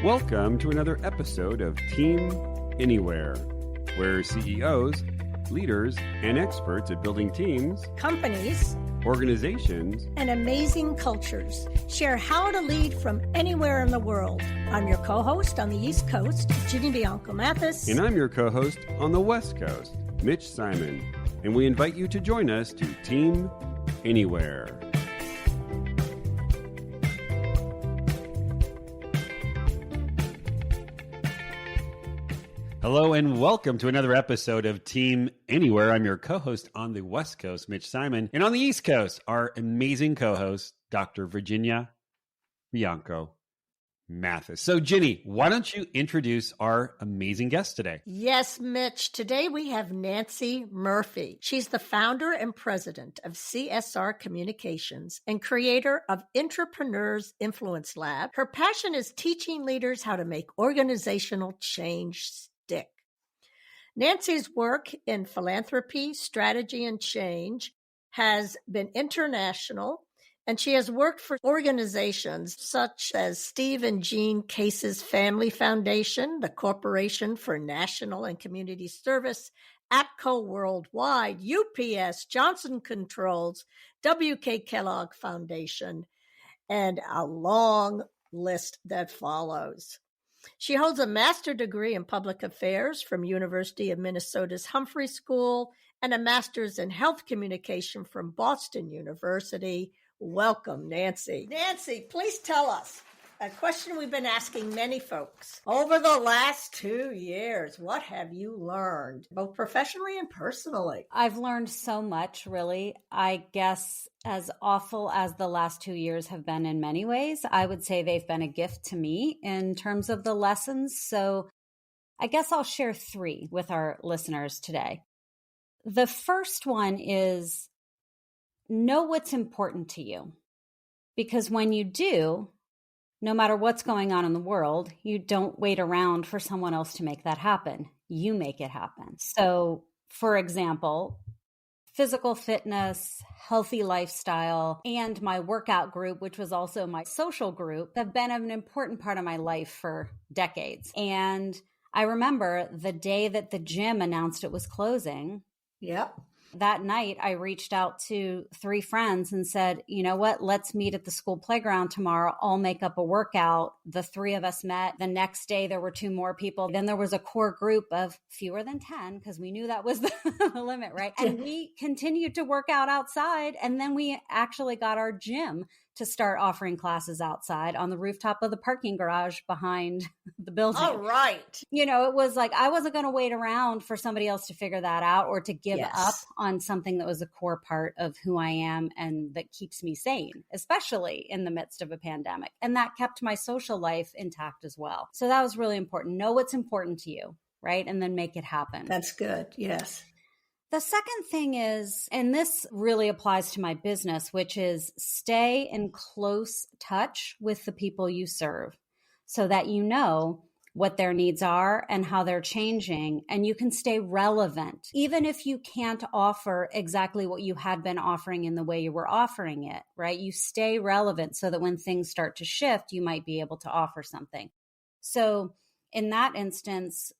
Welcome to another episode of Team Anywhere, where CEOs, leaders, and experts at building teams, companies, organizations, and amazing cultures share how to lead from anywhere in the world. I'm your co-host on the East Coast, Ginny Bianco Mathis. And I'm your co-host on the West Coast, Mitch Simon. And we invite you to join us to Team Anywhere. Hello and welcome to another episode of Team Anywhere. I'm your co-host on the West Coast, Mitch Simon. And on the East Coast, our amazing co-host, Dr. Virginia Bianco Mathis. So, Ginny, why don't you introduce our amazing guest today? Yes, Mitch. Today we have Nancy Murphy. She's the founder and president of CSR Communications and creator of Intrapreneurs Influence Lab. Her passion is teaching leaders how to make organizational change stick. Nancy's work in philanthropy, strategy, and change has been international, and she has worked for organizations such as Steve and Jean Case's Family Foundation, the Corporation for National and Community Service, APCO Worldwide, UPS, Johnson Controls, W.K. Kellogg Foundation, and a long list that follows. She holds a master's degree in public affairs from University of Minnesota's Humphrey School and a master's in health communication from Boston University. Welcome, Nancy. Nancy, please tell us a question we've been asking many folks. Over the last 2 years, what have you learned, both professionally and personally? I've learned so much, really. I guess as awful as the last 2 years have been in many ways, I would say they've been a gift to me in terms of the lessons. So I guess I'll share 3 with our listeners today. The first one is know what's important to you. Because when you do, no matter what's going on in the world, you don't wait around for someone else to make that happen. You make it happen. So, for example, physical fitness, healthy lifestyle, and my workout group, which was also my social group, have been an important part of my life for decades. And I remember the day that the gym announced it was closing. Yep. That night, I reached out to 3 friends and said, you know what, let's meet at the school playground tomorrow. I'll make up a workout. The 3 of us met. The next day, there were 2 more people. Then there was a core group of fewer than 10 because we knew that was the limit, right? And we continued to work out outside. And then we actually got our gym to start offering classes outside on the rooftop of the parking garage behind the building. All right. You know, it was like, I wasn't going to wait around for somebody else to figure that out or to give up on something that was a core part of who I am and that keeps me sane, especially in the midst of a pandemic. And that kept my social life intact as well. So that was really important. Know what's important to you, right? And then make it happen. That's good. Yes. The second thing is, and this really applies to my business, which is stay in close touch with the people you serve so that you know what their needs are and how they're changing, and you can stay relevant, even if you can't offer exactly what you had been offering in the way you were offering it, right? You stay relevant so that when things start to shift, you might be able to offer something. So in that instance,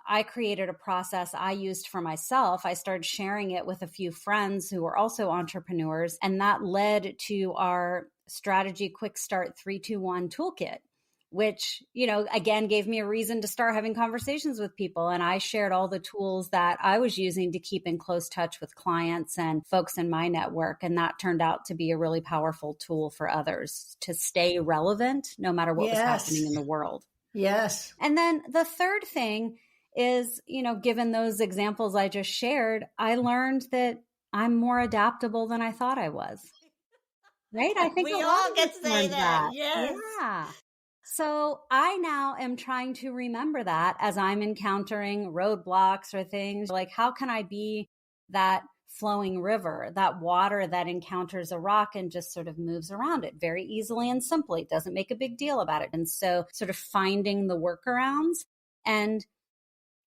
I created a process I used for myself. I started sharing it with a few friends who were also entrepreneurs, and that led to our strategy quick start 3-2-1 toolkit, which, you know, again, gave me a reason to start having conversations with people. And I shared all the tools that I was using to keep in close touch with clients and folks in my network. And that turned out to be a really powerful tool for others to stay relevant no matter what was happening in the world. Yes. And then the third thing is, you know, given those examples I just shared, I learned that I'm more adaptable than I thought I was. Right? I think we all get to say that. Yes. Yeah. So I now am trying to remember that as I'm encountering roadblocks or things like, how can I be that flowing river, that water that encounters a rock and just sort of moves around it very easily and simply, doesn't make a big deal about it. And so sort of finding the workarounds and,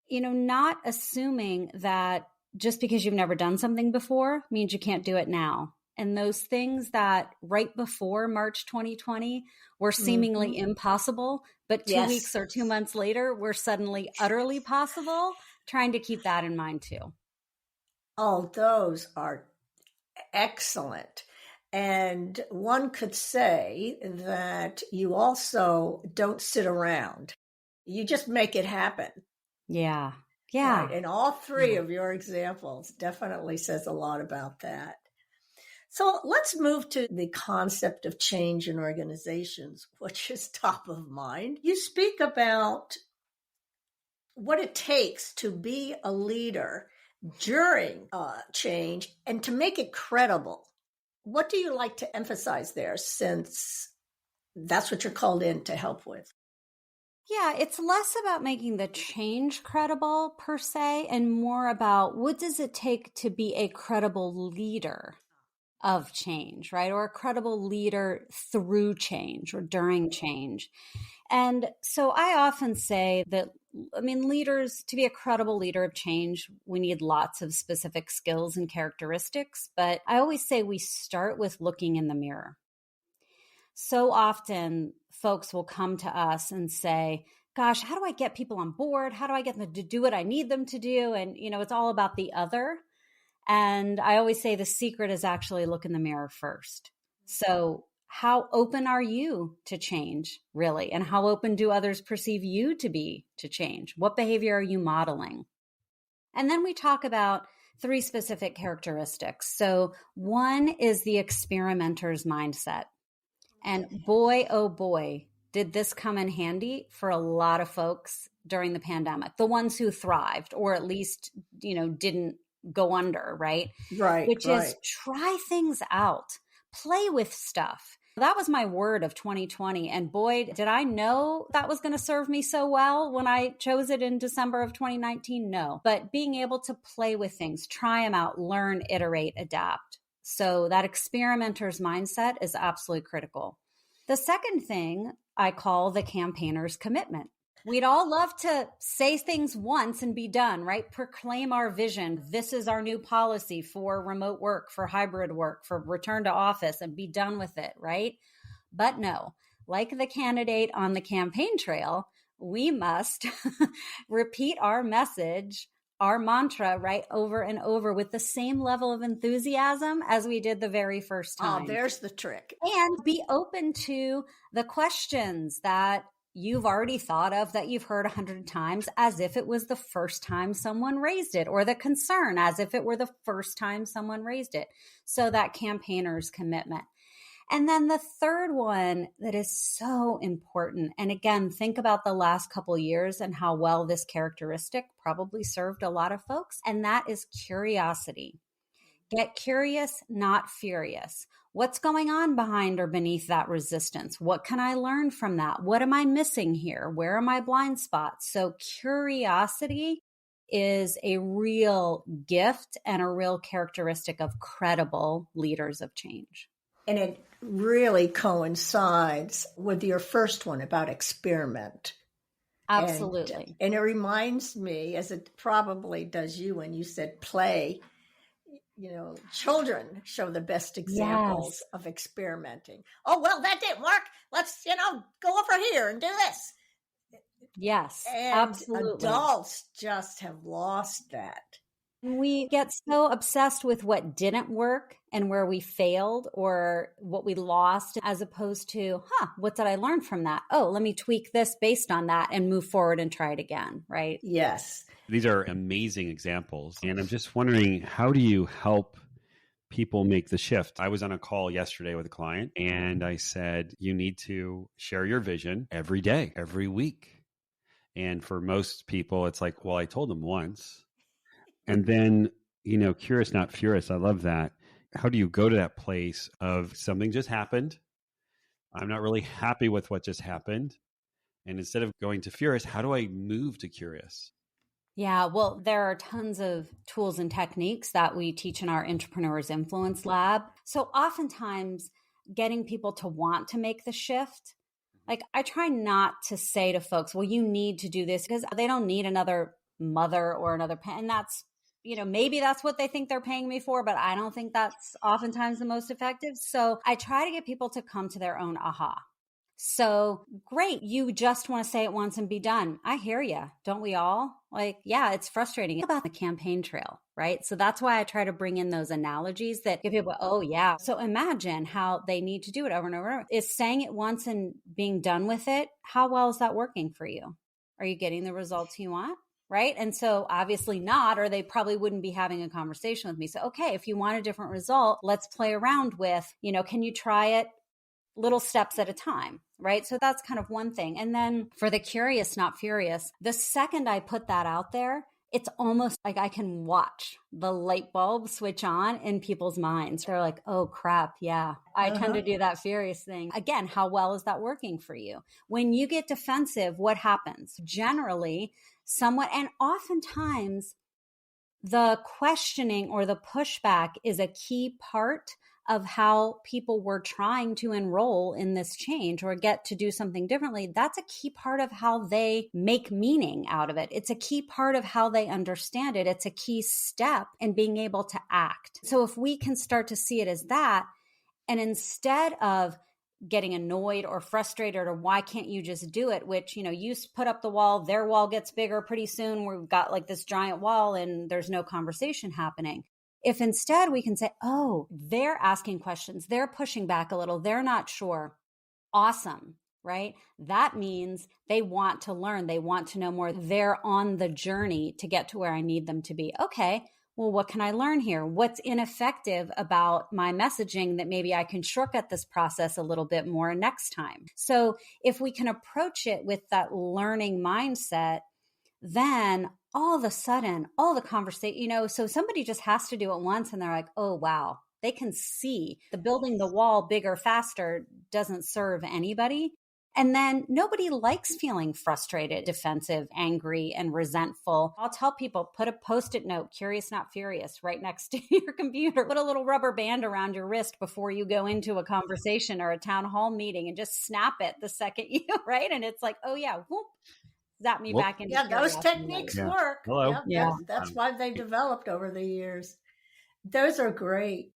you know, not assuming that just because you've never done something before means you can't do it now. And those things that right before March 2020 were seemingly impossible, but 2 weeks or 2 months later were suddenly utterly possible, trying to keep that in mind too. Oh, those are excellent. And one could say that you also don't sit around. You just make it happen. Yeah. Yeah. Right. And all three of your examples definitely says a lot about that. So let's move to the concept of change in organizations, which is top of mind. You speak about what it takes to be a leader during change and to make it credible. What do you like to emphasize there, since that's what you're called in to help with? Yeah, it's less about making the change credible per se, and more about what does it take to be a credible leader of change, right? Or a credible leader through change or during change. And so I often say that, leaders, to be a credible leader of change, we need lots of specific skills and characteristics. But I always say we start with looking in the mirror. So often folks will come to us and say, gosh, how do I get people on board? How do I get them to do what I need them to do? And, it's all about the other. And I always say the secret is actually look in the mirror first. So how open are you to change, really? And how open do others perceive you to be to change? What behavior are you modeling? And then we talk about 3 specific characteristics. So one is the experimenter's mindset. And boy, oh boy, did this come in handy for a lot of folks during the pandemic. The ones who thrived, or at least, didn't go under, right? Right. Which is try things out, play with stuff. That was my word of 2020. And boy, did I know that was going to serve me so well when I chose it in December of 2019? No. But being able to play with things, try them out, learn, iterate, adapt. So that experimenter's mindset is absolutely critical. The second thing I call the campaigner's commitment. We'd all love to say things once and be done, right? Proclaim our vision. This is our new policy for remote work, for hybrid work, for return to office, and be done with it, right? But no, like the candidate on the campaign trail, we must repeat our message, our mantra, right, over and over with the same level of enthusiasm as we did the very first time. Oh, there's the trick. And be open to the questions that you've already thought of, that you've heard 100 times, as if it was the first time someone raised it, or the concern as if it were the first time someone raised it. So that campaigner's commitment. And then the third one that is so important, and again, think about the last couple of years and how well this characteristic probably served a lot of folks, and that is curiosity. Get curious, not furious. What's going on behind or beneath that resistance? What can I learn from that? What am I missing here? Where are my blind spots? So curiosity is a real gift and a real characteristic of credible leaders of change. And it really coincides with your first one about experiment. Absolutely. And it reminds me, as it probably does you when you said play, children show the best examples of experimenting. Oh, well, that didn't work. Let's, go over here and do this. Yes, and absolutely. Adults just have lost that. We get so obsessed with what didn't work and where we failed or what we lost, as opposed to, what did I learn from that? Oh, let me tweak this based on that and move forward and try it again, right? Yes. These are amazing examples. And I'm just wondering, how do you help people make the shift? I was on a call yesterday with a client and I said, you need to share your vision every day, every week. And for most people, it's like, well, I told them once. And then, curious, not furious. I love that. How do you go to that place of something just happened? I'm not really happy with what just happened. And instead of going to furious, how do I move to curious? Yeah, well, there are tons of tools and techniques that we teach in our Intrapreneurs Influence Lab. So oftentimes getting people to want to make the shift, like I try not to say to folks, well, you need to do this, because they don't need another mother or another parent. And that's maybe that's what they think they're paying me for, but I don't think that's oftentimes the most effective. So I try to get people to come to their own aha. So great. You just want to say it once and be done. I hear you. Don't we all? Like, yeah, it's frustrating. It's about the campaign trail, right? So that's why I try to bring in those analogies that give people, oh yeah. So imagine how they need to do it over and over and over. Is saying it once and being done with it, how well is that working for you? Are you getting the results you want? Right. And so obviously not, or they probably wouldn't be having a conversation with me. So, okay, if you want a different result, let's play around with, can you try it little steps at a time, right? So that's kind of one thing. And then for the curious, not furious, the second I put that out there, it's almost like I can watch the light bulb switch on in people's minds. They're like, oh crap, yeah, I tend to do that furious thing. Again, how well is that working for you? When you get defensive, what happens? Generally, somewhat, and oftentimes the questioning or the pushback is a key part of how people were trying to enroll in this change or get to do something differently. That's a key part of how they make meaning out of it. It's a key part of how they understand it. It's a key step in being able to act. So if we can start to see it as that, and instead of getting annoyed or frustrated or why can't you just do it, which, you put up the wall, their wall gets bigger pretty soon. We've got like this giant wall and there's no conversation happening. If instead we can say, oh, they're asking questions, they're pushing back a little, they're not sure. Awesome, right? That means they want to learn, they want to know more. They're on the journey to get to where I need them to be. Okay, well, what can I learn here? What's ineffective about my messaging that maybe I can shortcut this process a little bit more next time? So if we can approach it with that learning mindset, then all of a sudden, all the conversation, so somebody just has to do it once and they're like, oh, wow, they can see the building the wall bigger, faster doesn't serve anybody. And then nobody likes feeling frustrated, defensive, angry, and resentful. I'll tell people, put a Post-it note, curious, not furious, right next to your computer. Put a little rubber band around your wrist before you go into a conversation or a town hall meeting and just snap it the second right? And it's like, oh yeah, whoop. Zap me back into those techniques work. Hello. Yep, yeah. That's why they developed over the years. Those are great.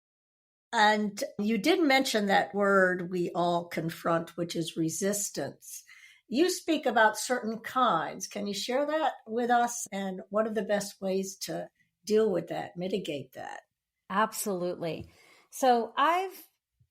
And you did mention that word we all confront, which is resistance. You speak about certain kinds. Can you share that with us? And what are the best ways to deal with that, mitigate that? Absolutely. So I've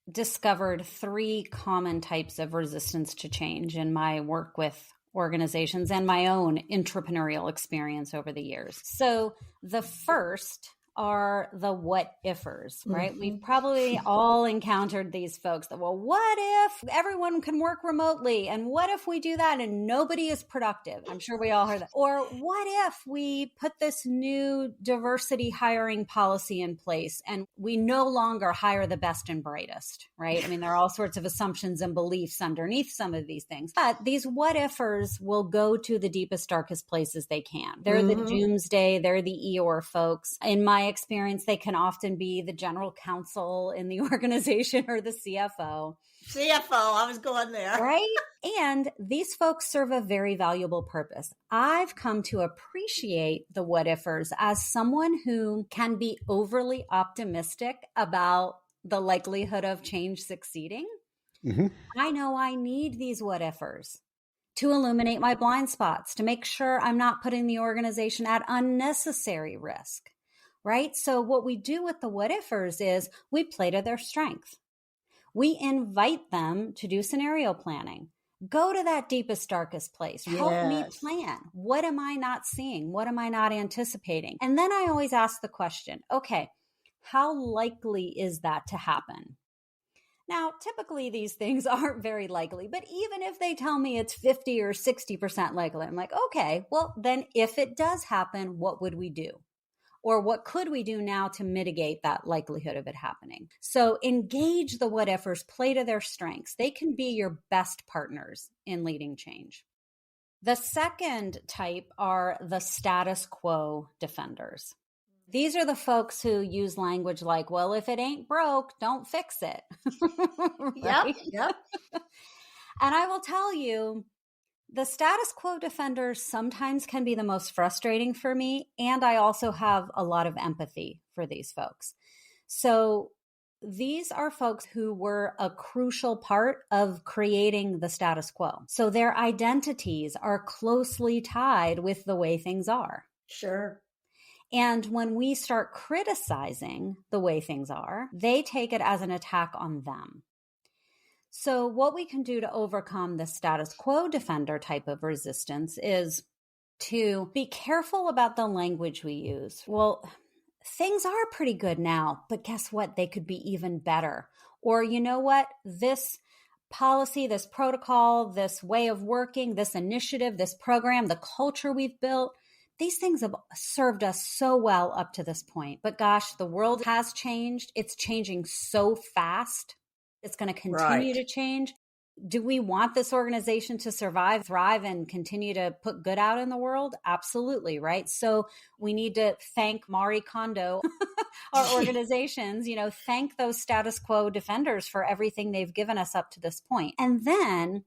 discovered 3 common types of resistance to change in my work with organizations and my own entrepreneurial experience over the years. So the first are the what ifers, right? Mm-hmm. We've probably all encountered these folks that, well, what if everyone can work remotely? And what if we do that and nobody is productive? I'm sure we all heard that. Or what if we put this new diversity hiring policy in place and we no longer hire the best and brightest, right? I mean, there are all sorts of assumptions and beliefs underneath some of these things. But these what ifers will go to the deepest, darkest places they can. They're the doomsday, they're the Eeyore folks. In my experience, they can often be the general counsel in the organization or the CFO. I was going there. Right? And these folks serve a very valuable purpose. I've come to appreciate the what ifers as someone who can be overly optimistic about the likelihood of change succeeding. Mm-hmm. I know I need these what ifers to illuminate my blind spots, to make sure I'm not putting the organization at unnecessary risk. Right? So what we do with the what ifers is we play to their strength. We invite them to do scenario planning. Go to that deepest, darkest place. Help me plan. What am I not seeing? What am I not anticipating? And then I always ask the question, okay, how likely is that to happen? Now, typically these things aren't very likely, but even if they tell me it's 50 or 60% likely, I'm like, okay, well, then if it does happen, what would we do? Or what could we do now to mitigate that likelihood of it happening? So engage the what ifers, play to their strengths. They can be your best partners in leading change. The second type are the status quo defenders. These are the folks who use language like, well, if it ain't broke, don't fix it. Right? Yep. And I will tell you, The status quo defenders sometimes can be the most frustrating for me. And I also have a lot of empathy for these folks. So these are folks who were a crucial part of creating the status quo. So their identities are closely tied with the way things are. Sure. And when we start criticizing the way things are, they take it as an attack on them. So what we can do to overcome the status quo defender type of resistance is to be careful about the language we use. Well, things are pretty good now, but guess what? They could be even better. Or you know what? This policy, this protocol, this way of working, this initiative, this program, the culture we've built, these things have served us so well up to this point. But gosh, the world has changed. It's changing so fast. It's going to continue to change. Do we want this organization to survive, thrive, and continue to put good out in the world? Absolutely, right? So we need to thank Marie Kondo, our organizations, thank those status quo defenders for everything they've given us up to this point. And then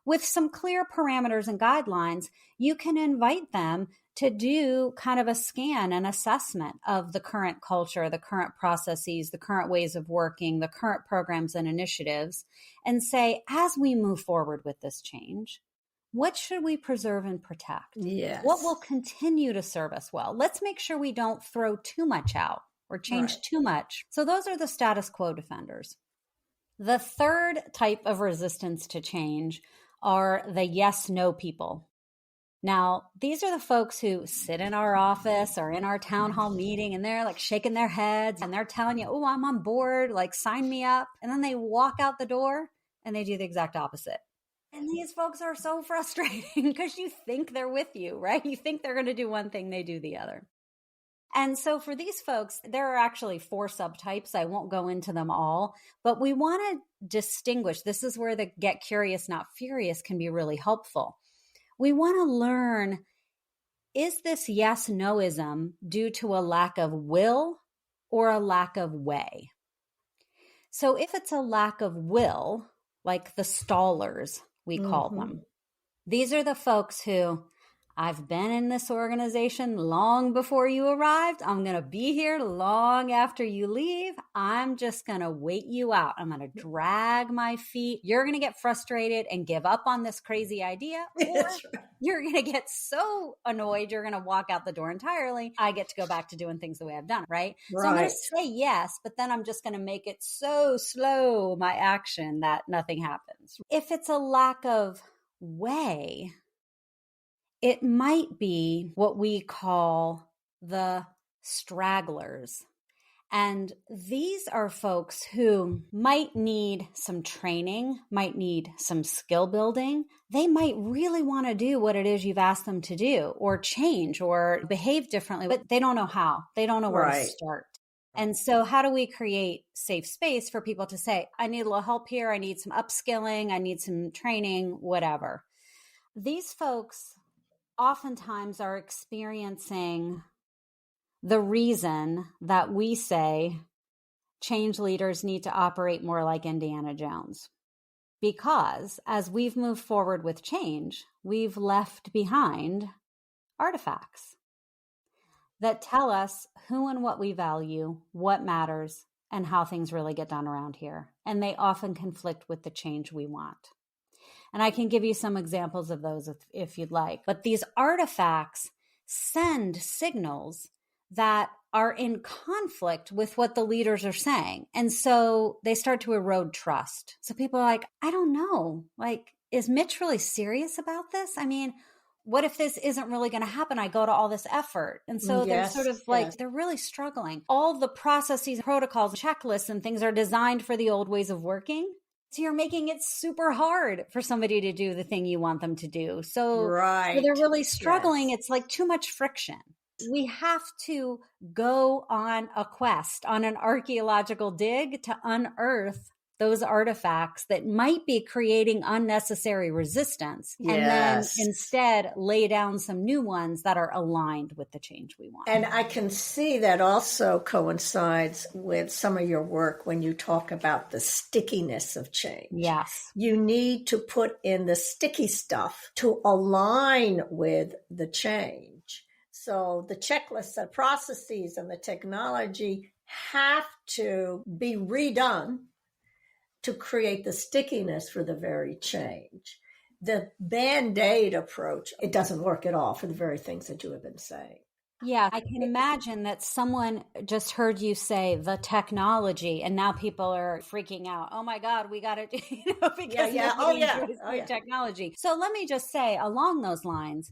with some clear parameters and guidelines, you can invite them to do kind of a scan and assessment of the current culture, the current processes, the current ways of working, the current programs and initiatives, and say, as we move forward with this change, what should we preserve and protect? Yes. What will continue to serve us well? Let's make sure we don't throw too much out or change too much. So those are the status quo defenders. The third type of resistance to change are the yes-no people. Now, these are the folks who sit in our office or in our town hall meeting and they're like shaking their heads and they're telling you, oh, I'm on board, like sign me up. And then they walk out the door and they do the exact opposite. And these folks are so frustrating because you think they're with you, right? You think they're going to do one thing, they do the other. And so for these folks, there are actually 4 subtypes. I won't go into them all, but we want to distinguish. This is where the get curious, not furious can be really helpful. We want to learn, is this yes-noism due to a lack of will or a lack of way? So if it's a lack of will, like the stallers, we call them, these are the folks who, I've been in this organization long before you arrived. I'm going to be here long after you leave. I'm just going to wait you out. I'm going to drag my feet. You're going to get frustrated and give up on this crazy idea. Or you're going to get so annoyed, you're going to walk out the door entirely. I get to go back to doing things the way I've done, right? So I'm going to say yes, but then I'm just going to make it so slow, my action, that nothing happens. If it's a lack of way, it might be what we call the stragglers. And these are folks who might need some training, might need some skill building. They might really want to do what it is you've asked them to do or change or behave differently, but they don't know how. They don't know where to start. And so how do we create safe space for people to say, I need a little help here. I need some upskilling. I need some training, whatever. These folks oftentimes are experiencing the reason that we say change leaders need to operate more like Indiana Jones. Because as we've moved forward with change, we've left behind artifacts that tell us who and what we value, what matters, and how things really get done around here. And they often conflict with the change we want. And I can give you some examples of those if you'd like. But these artifacts send signals that are in conflict with what the leaders are saying. And so they start to erode trust. So people are like, I don't know, like, is Mitch really serious about this? I mean, what if this isn't really going to happen? I go to all this effort. And so they're sort of like, they're really struggling. All the processes, protocols, checklists, and things are designed for the old ways of working. So you're making it super hard for somebody to do the thing you want them to do. So they're really struggling. It's like too much friction. We have to go on a quest, on an archaeological dig to unearth those artifacts that might be creating unnecessary resistance, and then instead lay down some new ones that are aligned with the change we want. And I can see that also coincides with some of your work when you talk about the stickiness of change. Yes. You need to put in the sticky stuff to align with the change. So the checklists, the processes, and the technology have to be redone to create the stickiness for the very change. The Band-Aid approach, it doesn't work at all for the very things that you have been saying. Yeah, I can imagine that someone just heard you say the technology, and now people are freaking out. Oh my God, we got to, because technology. So let me just say along those lines,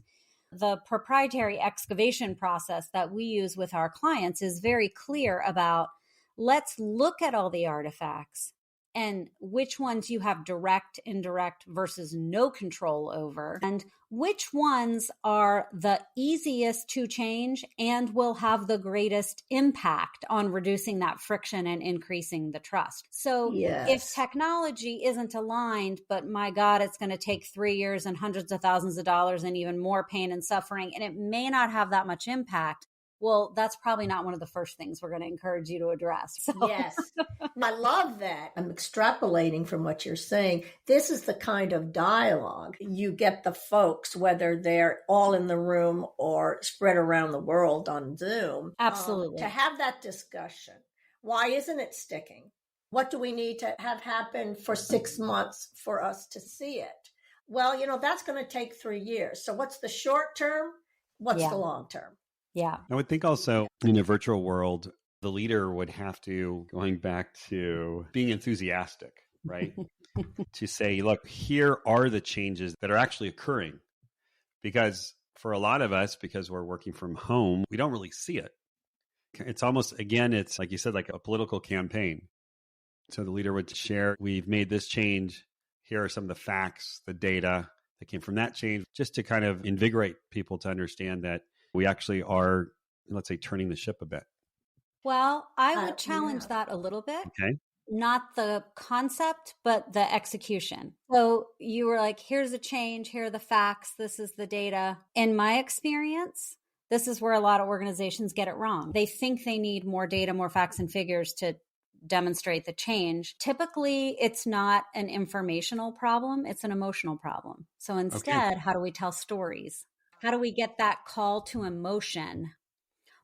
the proprietary excavation process that we use with our clients is very clear about, let's look at all the artifacts and which ones you have direct, indirect versus no control over, and which ones are the easiest to change and will have the greatest impact on reducing that friction and increasing the trust. So if technology isn't aligned, but my God, it's going to take 3 years and hundreds of thousands of dollars and even more pain and suffering, and it may not have that much impact, well, that's probably not one of the first things we're going to encourage you to address. So. Yes. I love that. I'm extrapolating from what you're saying. This is the kind of dialogue you get the folks, whether they're all in the room or spread around the world on Zoom. Absolutely. To have that discussion. Why isn't it sticking? What do we need to have happen for 6 months for us to see it? Well, that's going to take 3 years. So what's the short term? What's the long term? Yeah. I would think also in a virtual world, the leader would have to, going back to being enthusiastic, right? To say, look, here are the changes that are actually occurring. Because for a lot of us, because we're working from home, we don't really see it. It's almost, again, it's like you said, like a political campaign. So the leader would share, we've made this change. Here are some of the facts, the data that came from that change, just to kind of invigorate people to understand that we actually are, let's say, turning the ship a bit. Well, I would challenge that a little bit. Okay. Not the concept, but the execution. So you were like, here's a change, here are the facts, this is the data. In my experience, this is where a lot of organizations get it wrong. They think they need more data, more facts and figures to demonstrate the change. Typically, it's not an informational problem, it's an emotional problem. So instead, how do we tell stories? How do we get that call to emotion?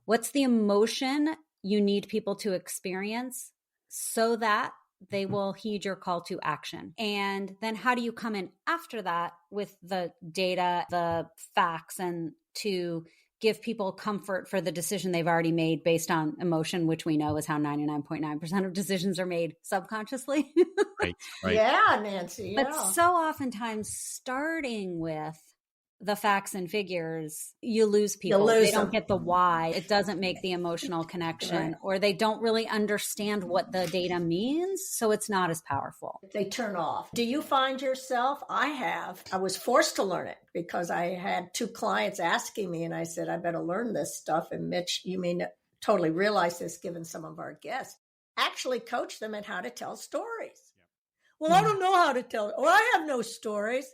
What's the emotion you need people to experience so that they will heed your call to action? And then how do you come in after that with the data, the facts, and to give people comfort for the decision they've already made based on emotion, which we know is how 99.9% of decisions are made subconsciously. Right. Yeah, Nancy. Yeah. But so oftentimes starting with the facts and figures, you lose people. They don't get the why. It doesn't make the emotional connection, or they don't really understand what the data means. So it's not as powerful. They turn off. Do you find yourself? I was forced to learn it because I had 2 clients asking me, and I said, I better learn this stuff. And Mitch, you may not totally realize this given some of our guests, actually coach them at how to tell stories. Well, I don't know how to tell. Well, I have no stories.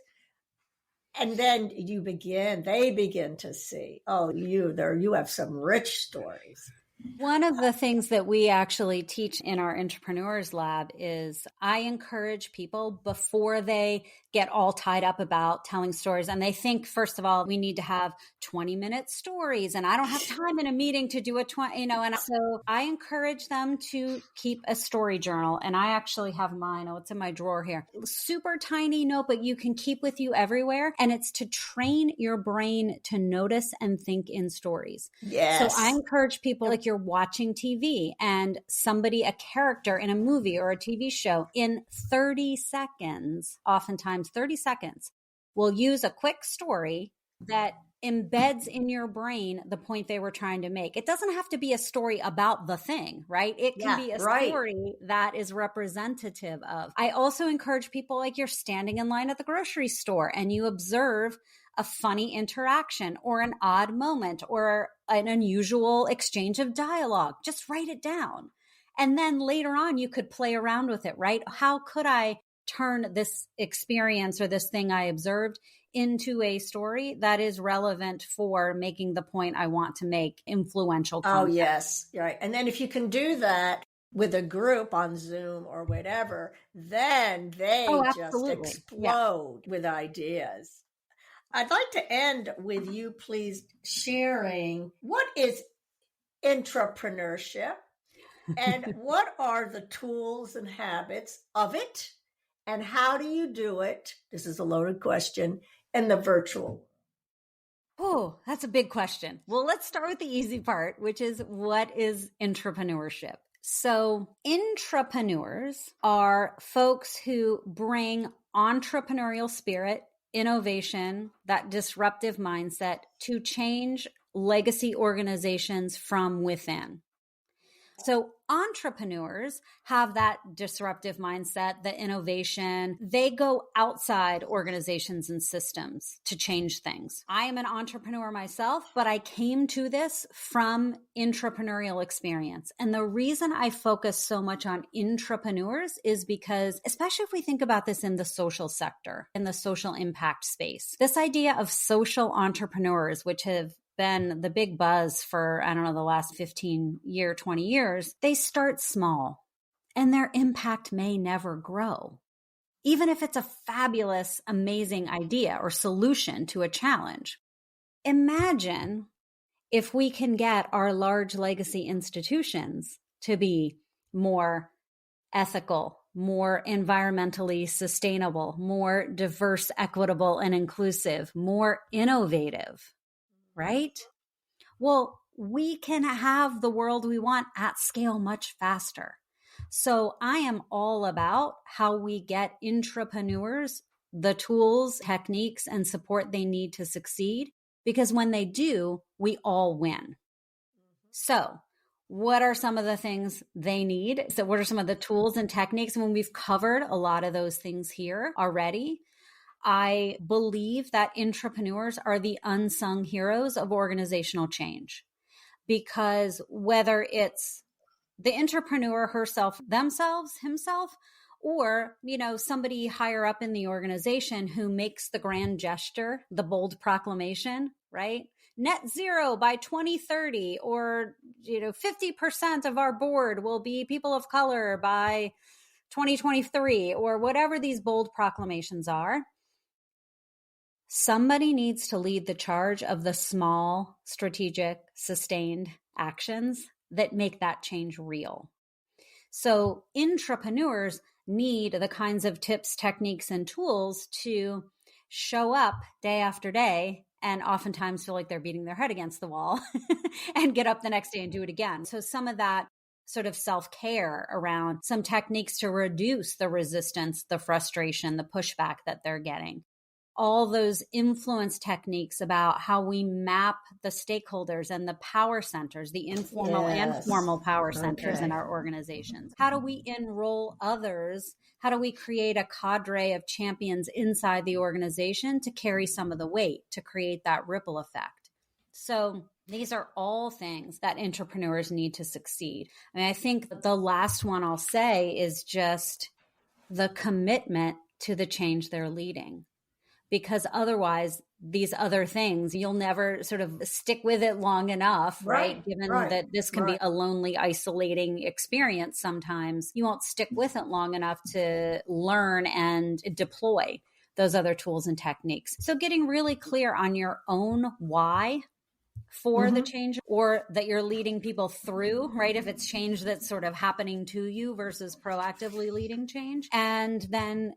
And then they begin to see, oh, you have some rich stories. One of the things that we actually teach in our Intrapreneurs lab is I encourage people before they get all tied up about telling stories. And they think, first of all, we need to have 20-minute stories. And I don't have time in a meeting to do and so I encourage them to keep a story journal. And I actually have mine. Oh, it's in my drawer here. Super tiny notebook you can keep with you everywhere. And it's to train your brain to notice and think in stories. Yes. So I encourage people, like you're watching TV and a character in a movie or a TV show in 30 seconds, oftentimes 30 seconds, will use a quick story that embeds in your brain the point they were trying to make. It doesn't have to be a story about the thing, right? It can be a story that is representative of. I also encourage people, like you're standing in line at the grocery store and you observe a funny interaction or an odd moment or an unusual exchange of dialogue. Just write it down. And then later on, you could play around with it, right? How could I turn this experience or this thing I observed into a story that is relevant for making the point I want to make, influential content? Oh, yes. Right. And then if you can do that with a group on Zoom or whatever, then they just explode with ideas. I'd like to end with you, please, sharing what is intrapreneurship and what are the tools and habits of it, and how do you do it? This is a loaded question. In the virtual world. Oh, that's a big question. Well, let's start with the easy part, which is what is intrapreneurship? So intrapreneurs are folks who bring entrepreneurial spirit, innovation, that disruptive mindset to change legacy organizations from within. So entrepreneurs have that disruptive mindset, the innovation. They go outside organizations and systems to change things. I am an entrepreneur myself, but I came to this from intrapreneurial experience. And the reason I focus so much on intrapreneurs is because, especially if we think about this in the social sector, in the social impact space, this idea of social entrepreneurs, which have been the big buzz for, I don't know, the last 20 years, they start small and their impact may never grow. Even if it's a fabulous, amazing idea or solution to a challenge. Imagine if we can get our large legacy institutions to be more ethical, more environmentally sustainable, more diverse, equitable, and inclusive, more innovative. Right? Well, we can have the world we want at scale much faster. So I am all about how we get intrapreneurs the tools, techniques, and support they need to succeed, because when they do, we all win. So what are some of the things they need? So what are some of the tools and techniques? And when we've covered a lot of those things here already, I believe that intrapreneurs are the unsung heroes of organizational change, because whether it's the intrapreneur herself, himself, or, somebody higher up in the organization who makes the grand gesture, the bold proclamation, right? Net zero by 2030, or, 50% of our board will be people of color by 2023, or whatever these bold proclamations are. Somebody needs to lead the charge of the small, strategic, sustained actions that make that change real. So intrapreneurs need the kinds of tips, techniques, and tools to show up day after day and oftentimes feel like they're beating their head against the wall and get up the next day and do it again. So some of that sort of self-care around some techniques to reduce the resistance, the frustration, the pushback that they're getting. All those influence techniques about how we map the stakeholders and the power centers, the informal and formal power centers in our organizations. How do we enroll others? How do we create a cadre of champions inside the organization to carry some of the weight, to create that ripple effect? So these are all things that intrapreneurs need to succeed. I think the last one I'll say is just the commitment to the change they're leading. Because otherwise, these other things, you'll never sort of stick with it long enough, right? Given that this can be a lonely, isolating experience sometimes, you won't stick with it long enough to learn and deploy those other tools and techniques. So getting really clear on your own why for the change, or that you're leading people through, right? If it's change that's sort of happening to you versus proactively leading change. And then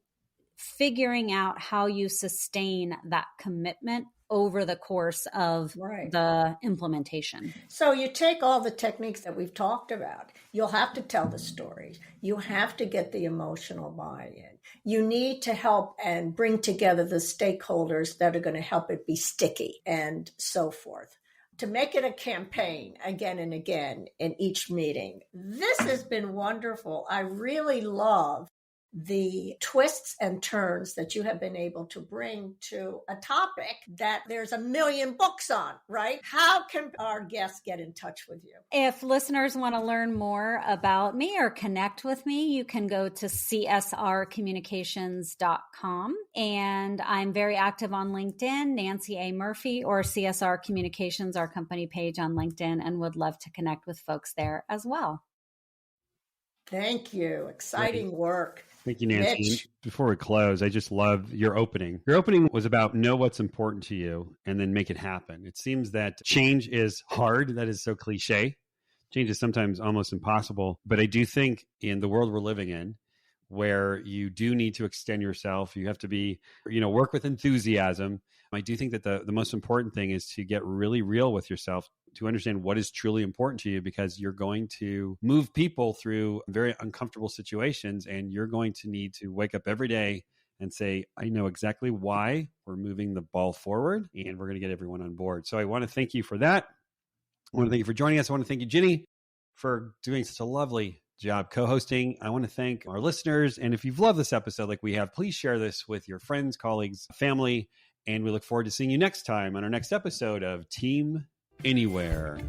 figuring out how you sustain that commitment over the course of the implementation. So you take all the techniques that we've talked about. You'll have to tell the stories. You have to get the emotional buy-in. You need to help and bring together the stakeholders that are going to help it be sticky and so forth. To make it a campaign again and again in each meeting. This has been wonderful. I really love the twists and turns that you have been able to bring to a topic that there's a million books on, right? How can our guests get in touch with you? If listeners want to learn more about me or connect with me, you can go to csrcommunications.com. And I'm very active on LinkedIn, Nancy A. Murphy, or CSR Communications, our company page on LinkedIn, and would love to connect with folks there as well. Thank you. Exciting work. Thank you, Nancy. Mitch. Before we close, I just love your opening. Your opening was about know what's important to you and then make it happen. It seems that change is hard. That is so cliche. Change is sometimes almost impossible. But I do think in the world we're living in, where you do need to extend yourself, you have to be, work with enthusiasm. I do think that the most important thing is to get really real with yourself, to understand what is truly important to you, because you're going to move people through very uncomfortable situations, and you're going to need to wake up every day and say, I know exactly why we're moving the ball forward, and we're going to get everyone on board. So I want to thank you for that. I want to thank you for joining us. I want to thank you, Ginny, for doing such a lovely job co-hosting. I want to thank our listeners. And if you've loved this episode like we have, please share this with your friends, colleagues, family. And we look forward to seeing you next time on our next episode of Team Anywhere.